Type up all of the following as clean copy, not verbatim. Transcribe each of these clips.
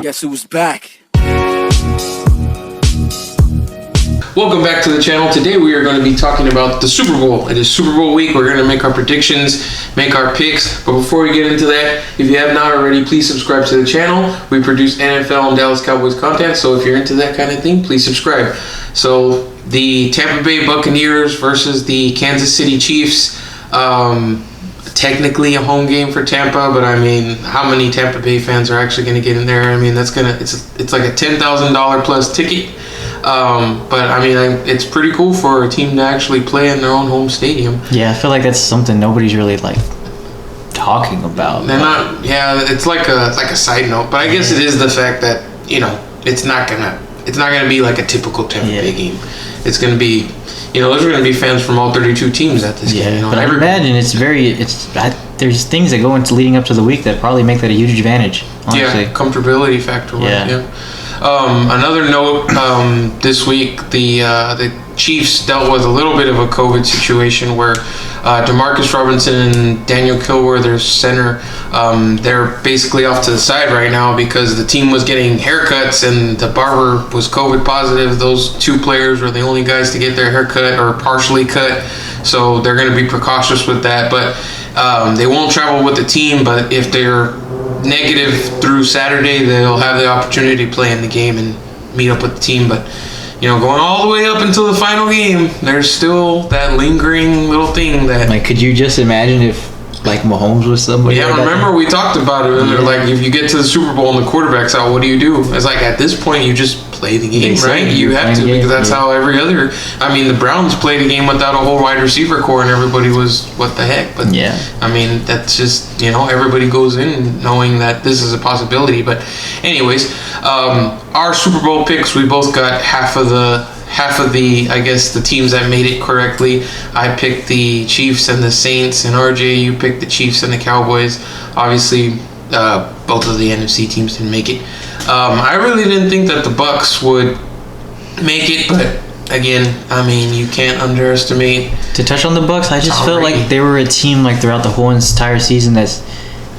Guess who's back? Welcome back to the channel. Today we are going to be talking about the Super Bowl. It is Super Bowl week. We're going to make our predictions, make our picks. But before we get into that, if you have not already, please subscribe to the channel. We produce NFL and Dallas Cowboys content, so if you're into that kind of thing, please subscribe. So the Tampa Bay Buccaneers versus the Kansas City Chiefs. Technically a home game for Tampa, but I mean, how many Tampa Bay fans are actually going to get in there? I mean, it's like a $10,000 plus ticket. But I mean, it's pretty cool for a team to actually play in their own home stadium. Yeah, I feel like that's something nobody's really like talking about. They're not. Yeah, it's like a side note, but I guess it is the fact that it's not gonna be like a typical Tampa Bay game. It's gonna be, there's gonna be fans from all 32 teams at this game. But I imagine there's things that go into leading up to the week that probably make that a huge advantage. Honestly. Yeah, comfortability factor. Yeah. Another note, this week the Chiefs dealt with a little bit of a COVID situation where Demarcus Robinson and Daniel Kilgore, their center, they're basically off to the side right now because the team was getting haircuts and the barber was COVID positive. Those two players were the only guys to get their haircut or partially cut, so they're going to be precautious with that. But they won't travel with the team, but if they're negative through Saturday, they'll have the opportunity to play in the game and meet up with the team. But going all the way up until the final game, there's still that lingering little thing that, like, could you just imagine if like Mahomes was somebody? Yeah, remember we talked about it. Yeah. Like, if you get to the Super Bowl and the quarterback's out, what do you do? It's like, at this point, you just play the game, right? You have to, because that's how every other. I mean, the Browns played a game without a whole wide receiver core, and everybody was, what the heck? But yeah, I mean, that's just everybody goes in knowing that this is a possibility. But anyways, our Super Bowl picks, we both got half of the I guess the teams that made it correctly. I picked the Chiefs and the Saints, and RJ, you picked the Chiefs and the Cowboys. Obviously, both of the NFC teams didn't make it. I really didn't think that the Bucs would make it, but again, I mean, you can't underestimate. To touch on the Bucs, I just felt like they were a team like throughout the whole entire season that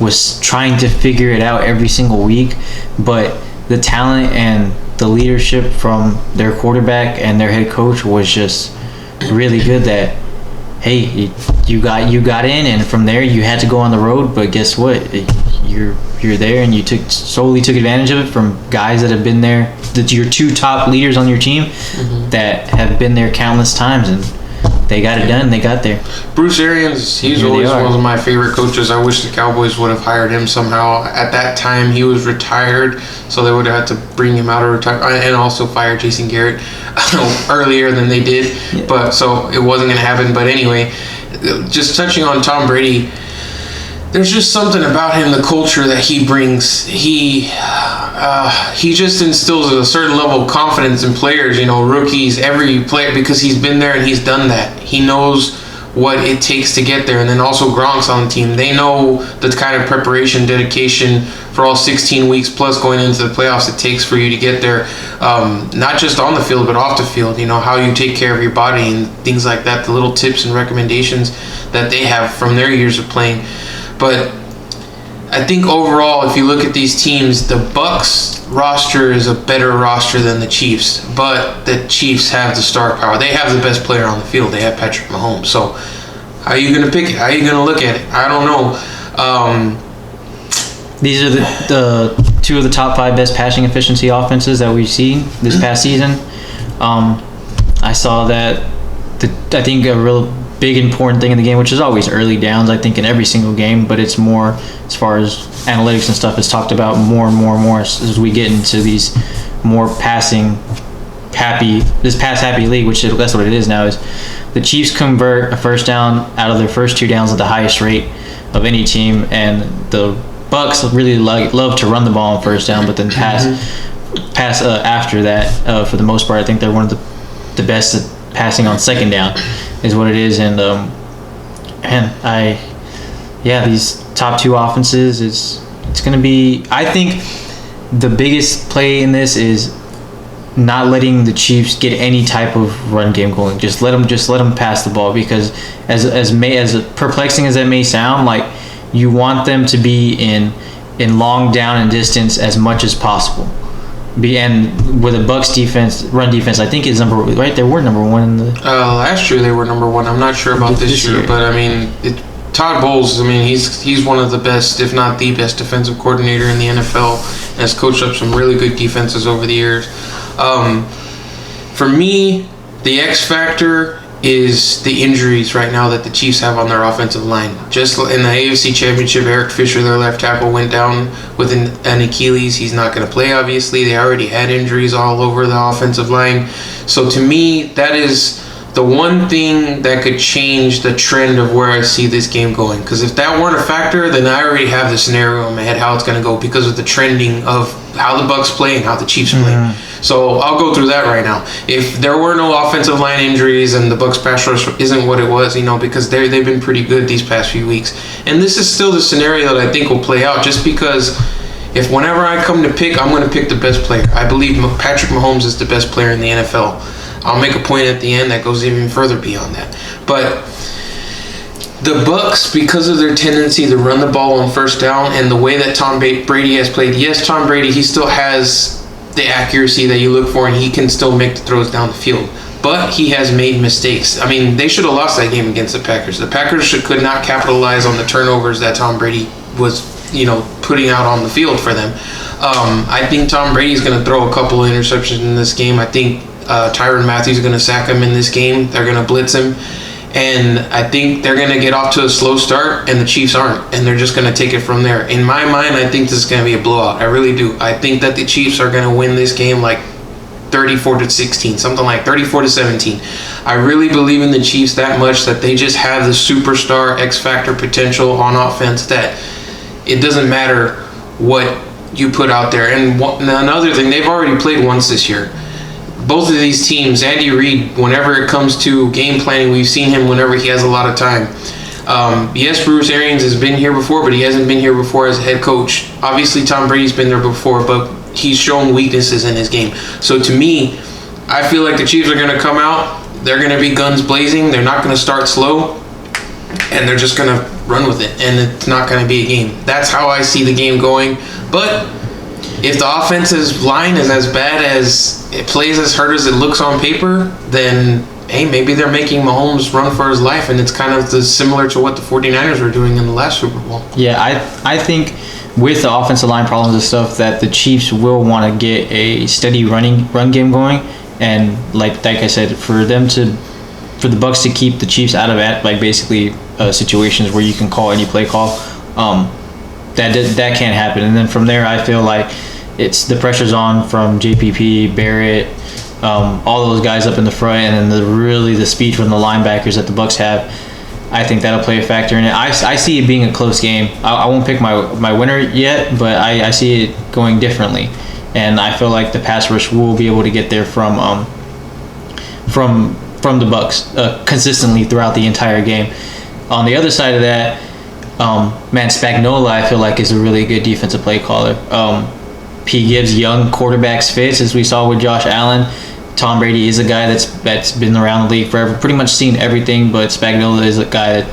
was trying to figure it out every single week, but the talent and the leadership from their quarterback and their head coach was just really good. That, hey, you got in, and from there you had to go on the road, but guess what? You're there, and you solely took advantage of it from guys that have been there. Your two top leaders on your team that have been there countless times, and they got it done. They got there. Bruce Arians, he's always one of my favorite coaches. I wish the Cowboys would have hired him somehow. At that time, he was retired, so they would have had to bring him out of retirement and also fire Jason Garrett earlier than they did. Yeah. But so it wasn't going to happen. But anyway, just touching on Tom Brady, there's just something about him, the culture that he brings. He just instills a certain level of confidence in players, rookies, every player, because he's been there and he's done that. He knows what it takes to get there. And then also Gronk's on the team. They know the kind of preparation, dedication for all 16 weeks plus going into the playoffs it takes for you to get there, not just on the field, but off the field, how you take care of your body and things like that, the little tips and recommendations that they have from their years of playing. But I think overall, if you look at these teams, the Bucs roster is a better roster than the Chiefs, but the Chiefs have the star power. They have the best player on the field. They have Patrick Mahomes. So how are you going to pick it? How are you going to look at it? I don't know. These are the two of the top 5 best passing efficiency offenses that we've seen this past season. I saw that I think a real big important thing in the game, which is always early downs, I think, in every single game, but it's more as far as analytics and stuff is talked about more and more as we get into these more pass happy league, which that's what it is now, is the Chiefs convert a first down out of their first 2 downs at the highest rate of any team, and the Bucs really love to run the ball on first down, but then pass after that. For the most part, I think they're one of the best at passing on second down, is what it is. And these top 2 offenses, it's going to be, I think the biggest play in this is not letting the Chiefs get any type of run game going. Just let them pass the ball, because as perplexing as that may sound, like, you want them to be in in long down and distance as much as possible. And with the Bucs defense, run defense, I think is number right. They were number one in the. Last year they were number one. I'm not sure about this year, but I mean, Todd Bowles. I mean, he's one of the best, if not the best, defensive coordinator in the NFL, and has coached up some really good defenses over the years. For me, the X factor is the injuries right now that the Chiefs have on their offensive line. Just in the AFC Championship, Eric Fisher, their left tackle, went down with an Achilles. He's not going to play, obviously. They already had injuries all over the offensive line. So to me, that is the one thing that could change the trend of where I see this game going. Because if that weren't a factor, then I already have the scenario in my head how it's going to go because of the trending of how the Bucs play and how the Chiefs play. So I'll go through that right now. If there were no offensive line injuries and the Bucs pass rush isn't what it was, because they've been pretty good these past few weeks. And this is still the scenario that I think will play out just because if whenever I come to pick, I'm going to pick the best player. I believe Patrick Mahomes is the best player in the NFL. I'll make a point at the end that goes even further beyond that. But the Bucs, because of their tendency to run the ball on first down and the way that Tom Brady has played, yes, Tom Brady, he still has the accuracy that you look for and he can still make the throws down the field. But he has made mistakes. I mean, they should have lost that game against the Packers. The Packers could not capitalize on the turnovers that Tom Brady was, putting out on the field for them. I think Tom Brady's going to throw a couple of interceptions in this game. I think Tyrann Mathieu is going to sack him in this game. They're going to blitz him. And I think they're going to get off to a slow start, and the Chiefs aren't. And they're just going to take it from there. In my mind, I think this is going to be a blowout. I really do. I think that the Chiefs are going to win this game like 34-16, something like 34-17. I really believe in the Chiefs that much that they just have the superstar X-Factor potential on offense that it doesn't matter what you put out there. And another thing, they've already played once this year. Both of these teams, Andy Reid, whenever it comes to game planning, we've seen him whenever he has a lot of time. Yes, Bruce Arians has been here before, but he hasn't been here before as a head coach. Obviously, Tom Brady's been there before, but he's shown weaknesses in his game. So to me, I feel like the Chiefs are going to come out. They're going to be guns blazing. They're not going to start slow, and they're just going to run with it, and it's not going to be a game. That's how I see the game going. But if the offensive line is as bad as it plays, as hard as it looks on paper, then hey, maybe they're making Mahomes run for his life, and it's kind of similar to what the 49ers were doing in the last Super Bowl. Yeah, I think with the offensive line problems and stuff that the Chiefs will want to get a steady run game going, and like I said, for the Bucs to keep the Chiefs out of basically situations where you can call any play call, that can't happen. And then from there, I feel like it's the pressure's on from JPP, Barrett, all those guys up in the front, and then the speed from the linebackers that the Bucs have. I think that'll play a factor in it. I see it being a close game. I won't pick my winner yet, but I see it going differently, and I feel like the pass rush will be able to get there from the Bucs consistently throughout the entire game. On the other side of that, Spagnuolo, I feel like, is a really good defensive play caller. He gives young quarterbacks fits, as we saw with Josh Allen. Tom Brady is a guy that's been around the league forever, pretty much seen everything, but Spagnuolo is a guy that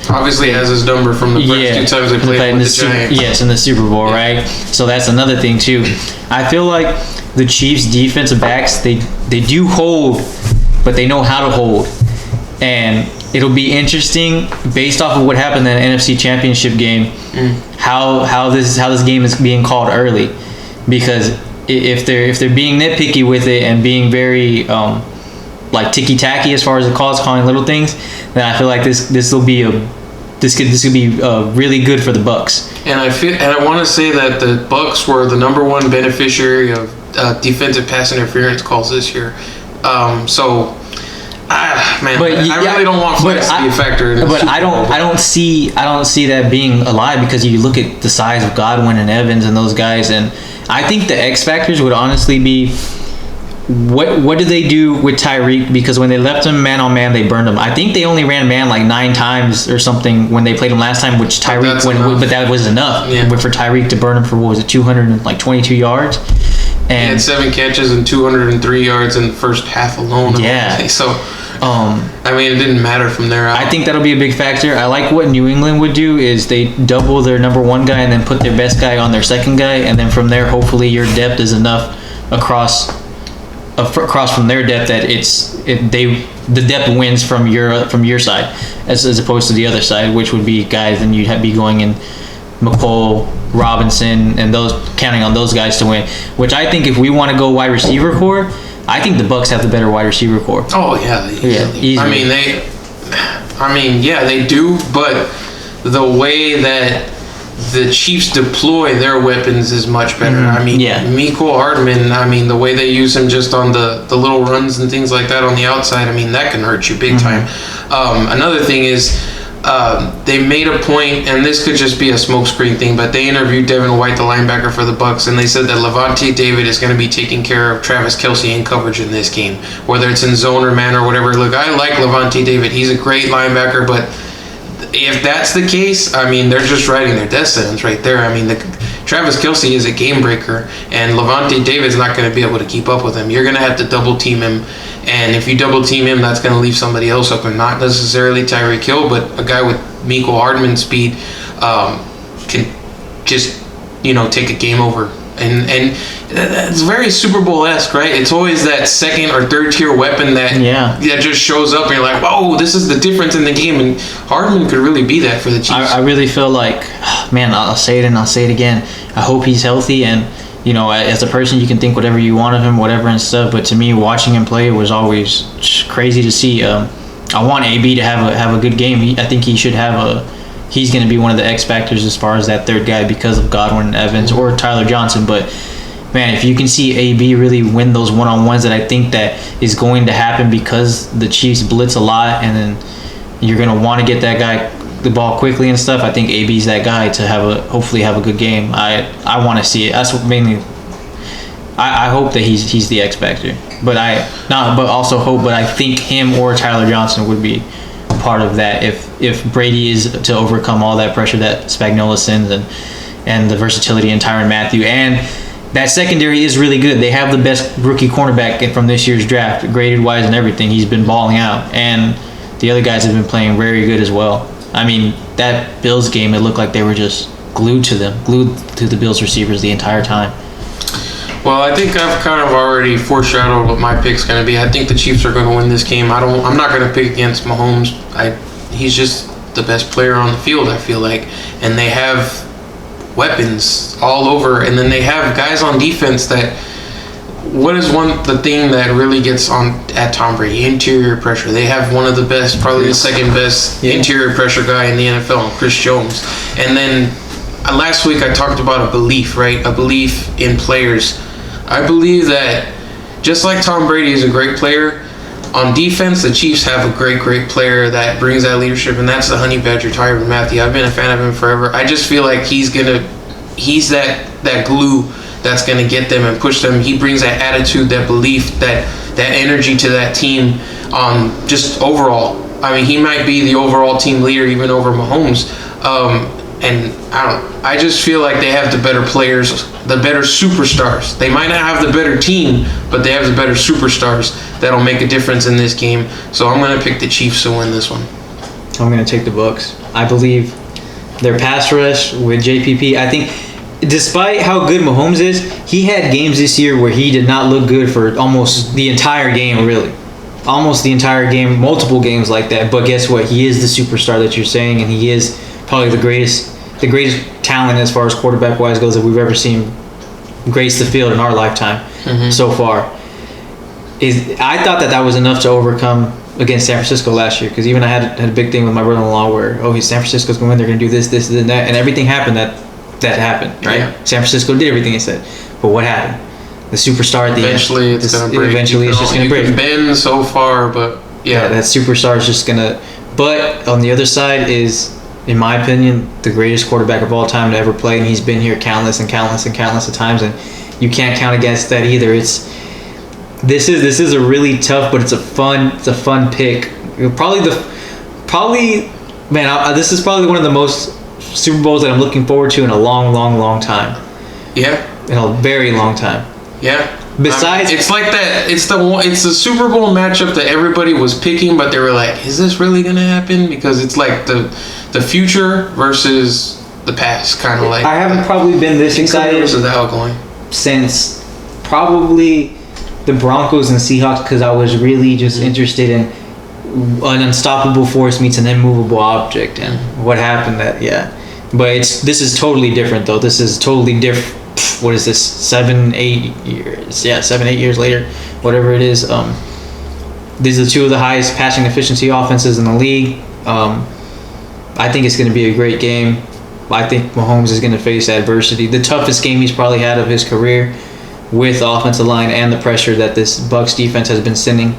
obviously has his number from the first 2 times they played with the Giants. Yes, in the Super Bowl, right? So that's another thing too. I feel like the Chiefs' defensive backs, they do hold, but they know how to hold. And it'll be interesting based off of what happened in the NFC Championship game, how this game is being called early, because if they're being nitpicky with it and being very ticky-tacky as far as the calls, calling little things, then I feel like this could be really good for the Bucs. And I want to say that the Bucs were the number one beneficiary of defensive pass interference calls this year. I really don't want flags to be a factor in this. But I don't see that being a lie, because you look at the size of Godwin and Evans and those guys, and I think the X factors would honestly be what did they do with Tyreek? Because when they left him man on man, they burned him. I think they only ran man like 9 times or something when they played him last time, which Tyreek but that was enough for Tyreek to burn him for 222 yards. And he had 7 catches and 203 yards in the first half alone. Yeah. So I mean, it didn't matter from there out. I think that'll be a big factor. I like what New England would do is they double their number one guy and then put their best guy on their second guy, and then from there, hopefully, your depth is enough across from their depth that the depth wins from your side as opposed to the other side, which would be guys, and you'd be going in McCole, Robinson, and those, counting on those guys to win. Which I think if we want to go wide receiver core, I think the Bucs have the better wide receiver core. Oh yeah, easily. I mean, they do, but the way that the Chiefs deploy their weapons is much better. I mean, Mecole Hardman, I mean, the way they use him just on the little runs and things like that on the outside, I mean, that can hurt you big time. Another thing is, they made a point, and this could just be a smokescreen thing, but they interviewed Devin White, the linebacker for the Bucs, and they said that Levante David is going to be taking care of Travis Kelce in coverage in this game, whether it's in zone or man or whatever. Look, I like Levante David. He's a great linebacker, but if that's the case, I mean, they're just writing their death sentence right there. I mean, Travis Kelce is a game breaker, and Levante David's not going to be able to keep up with him. You're going to have to double team him, and if you double team him, that's going to leave somebody else open. Not necessarily Tyreek Hill, but a guy with Mecole Hardman's speed can just, take a game over. And it's very Super Bowl-esque, right? It's always that second or third tier weapon that just shows up and you're like, whoa, this is the difference in the game. And Hardman could really be that for the Chiefs. I really feel like, man, I'll say it and I'll say it again. I hope he's healthy, and as a person, you can think whatever you want of him, whatever and stuff. But to me, watching him play was always crazy to see. I want AB to have a good game. I think he should have he's going to be one of the X factors as far as that third guy because of Godwin and Evans or Tyler Johnson. But man, if you can see AB really win those one-on-ones, that I think that is going to happen because the Chiefs blitz a lot, and then you're going to want to get that guy the ball quickly and stuff. I think AB's that guy to hopefully have a good game. I want to see it. That's what mainly. I hope that he's the X factor, but I think him or Tyler Johnson would be part of that if Brady is to overcome all that pressure that Spagnuolo sends and the versatility in Tyrann Mathieu, and that secondary is really good. They have the best rookie cornerback from this year's draft, graded wise and everything. He's been balling out, and the other guys have been playing very good as well. I mean, that Bills game, it looked like they were just glued to the Bills receivers the entire time. Well, I think I've kind of already foreshadowed what my pick's going to be. I think the Chiefs are going to win this game. I'm not going to pick against Mahomes. He's just the best player on the field, I feel like. And they have weapons all over. And then they have guys on defense that... What is the thing that really gets on at Tom Brady? Interior pressure. They have one of the best, probably the second best interior pressure guy in the NFL, Chris Jones. And then last week I talked about a belief, right? A belief in players. I believe that just like Tom Brady is a great player, on defense, the Chiefs have a great player that brings that leadership, and that's the Honey Badger, Tyrann Mathieu. I've been a fan of him forever. I just feel like he's that glue that's going to get them and push them. He brings that attitude, that belief, that energy to that team just overall. I mean, he might be the overall team leader even over Mahomes. And I just feel like they have the better players, the better superstars. They might not have the better team, but they have the better superstars that'll make a difference in this game. So I'm going to pick the Chiefs to win this one. I'm going to take the Bucs. I believe their pass rush with JPP, I think despite how good Mahomes is, he had games this year where he did not look good for almost the entire game, really. Almost the entire game, multiple games like that. But guess what? He is the superstar that you're saying, and he is probably the greatest talent as far as quarterback-wise goes that we've ever seen grace the field in our lifetime so far. I thought that was enough to overcome against San Francisco last year, because even I had a big thing with my brother-in-law where, San Francisco's going to win, they're going to do this, and that, and everything happened that happened, right? Yeah. San Francisco did everything they said. But what happened? The superstar at the eventually end. It's going to break. Eventually it's just going to break. You can bend so far, but yeah. That superstar is just going to... But on the other side is, in my opinion, the greatest quarterback of all time to ever play, and he's been here countless of times, and you can't count against that either. This is a really tough, but it's a fun pick. This is probably one of the most Super Bowls that I'm looking forward to in a long time. Yeah. In a very long time. Yeah. Besides, it's like that. It's the Super Bowl matchup that everybody was picking, but they were like, "Is this really gonna happen?" Because it's like the future versus the past, kind of like. I haven't probably been this excited the outgoing since probably the Broncos and Seahawks, because I was really just interested in an unstoppable force meets an immovable object, and what happened but this is totally different though. This is totally different. What is this, 7-8 years 7-8 years later, whatever it is. These are two of the highest passing efficiency offenses in the league. I think it's going to be a great game. I think Mahomes is going to face adversity, the toughest game he's probably had of his career, with offensive line and the pressure that this Bucs defense has been sending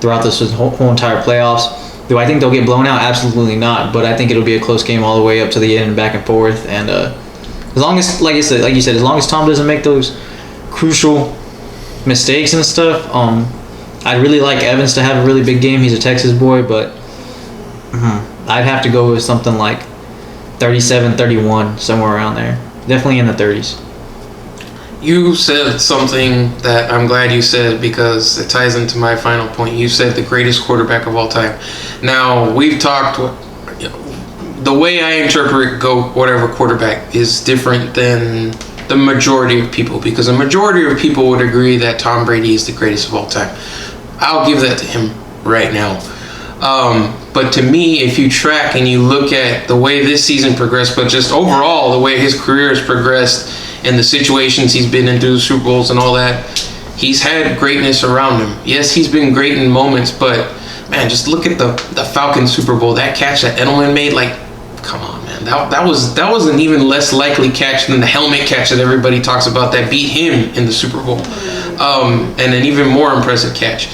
throughout this whole entire playoffs. Do I think they'll get blown out? Absolutely not. But I think it'll be a close game all the way up to the end and back and forth. And as long as, like you said, as long as Tom doesn't make those crucial mistakes and stuff, I'd really like Evans to have a really big game. He's a Texas boy, but I'd have to go with something like 37-31, somewhere around there. Definitely in the 30s. You said something that I'm glad you said, because it ties into my final point. You said the greatest quarterback of all time. Now, we've talked, the way I interpret whatever quarterback is different than the majority of people, because a majority of people would agree that Tom Brady is the greatest of all time. I'll give that to him right now. But to me, if you track and you look at the way this season progressed, but just overall the way his career has progressed and the situations he's been in through the Super Bowls and all that, he's had greatness around him. Yes, he's been great in moments, but man, just look at the Falcons Super Bowl. That catch that Edelman made, like, come on, man. That was an even less likely catch than the helmet catch that everybody talks about that beat him in the Super Bowl. And an even more impressive catch.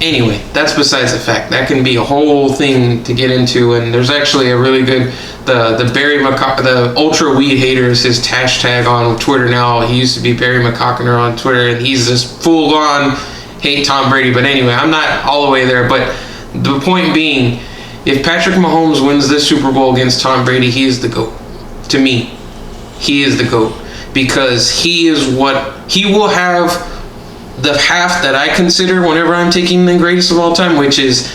Anyway, that's besides the fact. That can be a whole thing to get into, and there's actually a really good the Ultra Weed Hater is his hashtag on Twitter now. He used to be Barry McCockner on Twitter, and he's just full on hate Tom Brady. But anyway, I'm not all the way there. But the point being, if Patrick Mahomes wins this Super Bowl against Tom Brady, he is the GOAT. To me, he is the GOAT, because he will have the half that I consider whenever I'm taking the greatest of all time, which is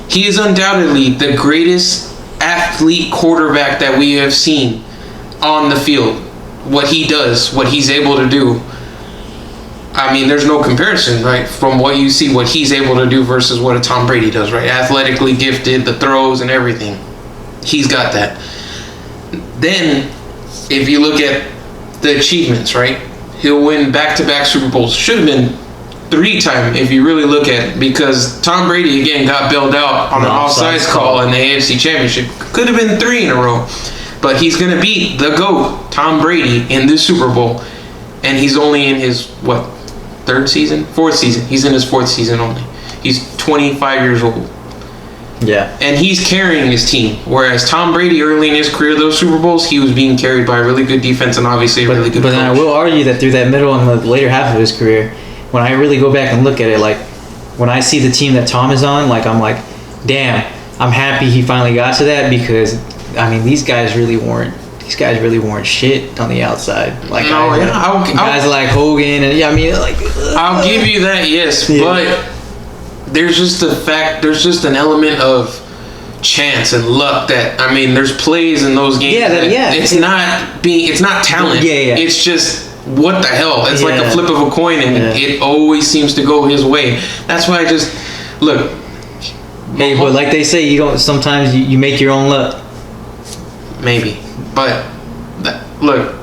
he is undoubtedly the greatest athlete quarterback that we have seen on the field. What he does, what he's able to do, I mean, there's no comparison, right? From what you see, what he's able to do versus what a Tom Brady does, right? Athletically gifted, the throws and everything. He's got that. Then, if you look at the achievements, right? He'll win back-to-back Super Bowls. Should have been 3-time if you really look at it, because Tom Brady again got bailed out on an offsides call in the AFC Championship. Could have been 3 in a row, but he's going to beat the GOAT, Tom Brady, in this Super Bowl, and he's only in his, 4th season. He's in his 4th season only. He's 25 years old. Yeah. And he's carrying his team, whereas Tom Brady early in his career, those Super Bowls, he was being carried by a really good defense and obviously a really good coach. But I will argue that through that middle and the later half of his career, when I really go back and look at it, like, when I see the team that Tom is on, like, I'm like, damn, I'm happy he finally got to that, because, I mean, these guys really weren't shit on the outside. Like, guys like Hogan, and I'll give you that, yes, yeah. But there's just an element of chance and luck that, I mean, there's plays in those games. It's not talent. Yeah. It's just, what the hell? It's like a flip of a coin, and it always seems to go his way. That's why I just look. Hey, but like they say, sometimes you make your own luck. Maybe, but look,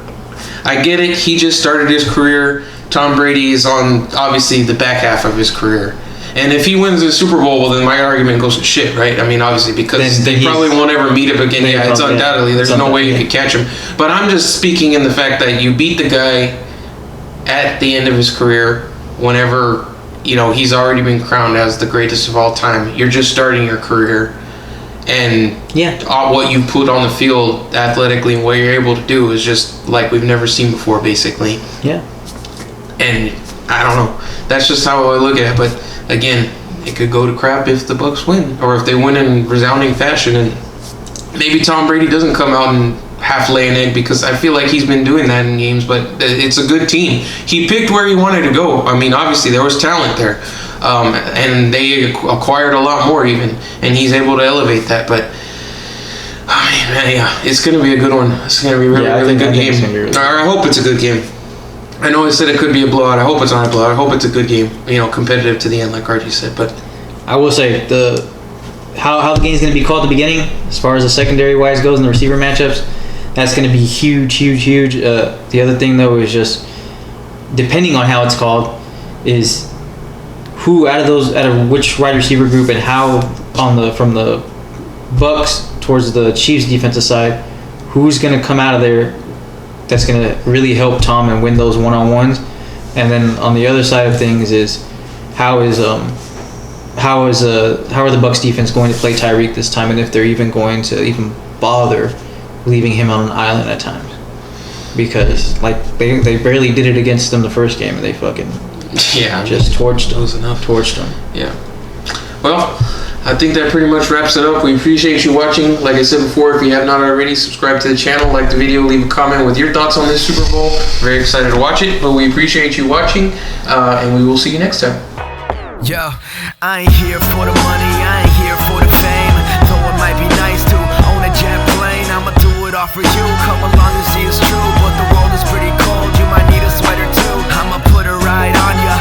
I get it. He just started his career. Tom Brady is on obviously the back half of his career. And if he wins the Super Bowl, well, then my argument goes to shit, right? I mean, obviously, because they probably won't ever meet up again. Yeah, it's undoubtedly. There's no way you could catch him. But I'm just speaking in the fact that you beat the guy at the end of his career whenever, he's already been crowned as the greatest of all time. You're just starting your career. And what you put on the field athletically and what you're able to do is just like we've never seen before, basically. Yeah. And I don't know. That's just how I look at it. But again, it could go to crap if the Bucs win, or if they win in resounding fashion, and maybe Tom Brady doesn't come out and half lay an egg because I feel like he's been doing that in games, but it's a good team. He picked where he wanted to go. I mean, obviously there was talent there, and they acquired a lot more even, and he's able to elevate that. But I mean, man, yeah, it's gonna be a good one. It's gonna be a really good game. I hope it's a good game. I know I said it could be a blowout. I hope it's not a blowout. I hope it's a good game. Competitive to the end, like RJ said. But I will say how the game's going to be called at the beginning, as far as the secondary wise goes and the receiver matchups, that's going to be huge. The other thing though is just depending on how it's called, is who out of which wide receiver group and how from the Bucs towards the Chiefs defensive side, who's going to come out of there that's going to really help Tom and win those one-on-ones. And then on the other side of things is how are the Bucs defense going to play Tyreek this time, and if they're even going to even bother leaving him on an island at times, because like they barely did it against them the first game, and they fucking just torched them. Yeah. Well, I think that pretty much wraps it up. We appreciate you watching. Like I said before, if you have not already, subscribe to the channel, like the video, leave a comment with your thoughts on this Super Bowl. Very excited to watch it, but we appreciate you watching, and we will see you next time. Yo, I ain't here for the money, I ain't here for the fame. Though it might be nice to own a jet plane, I'ma do it all for you. Come along and see it's true, but the world is pretty cold. You might need a sweater too. I'ma put a ride on ya.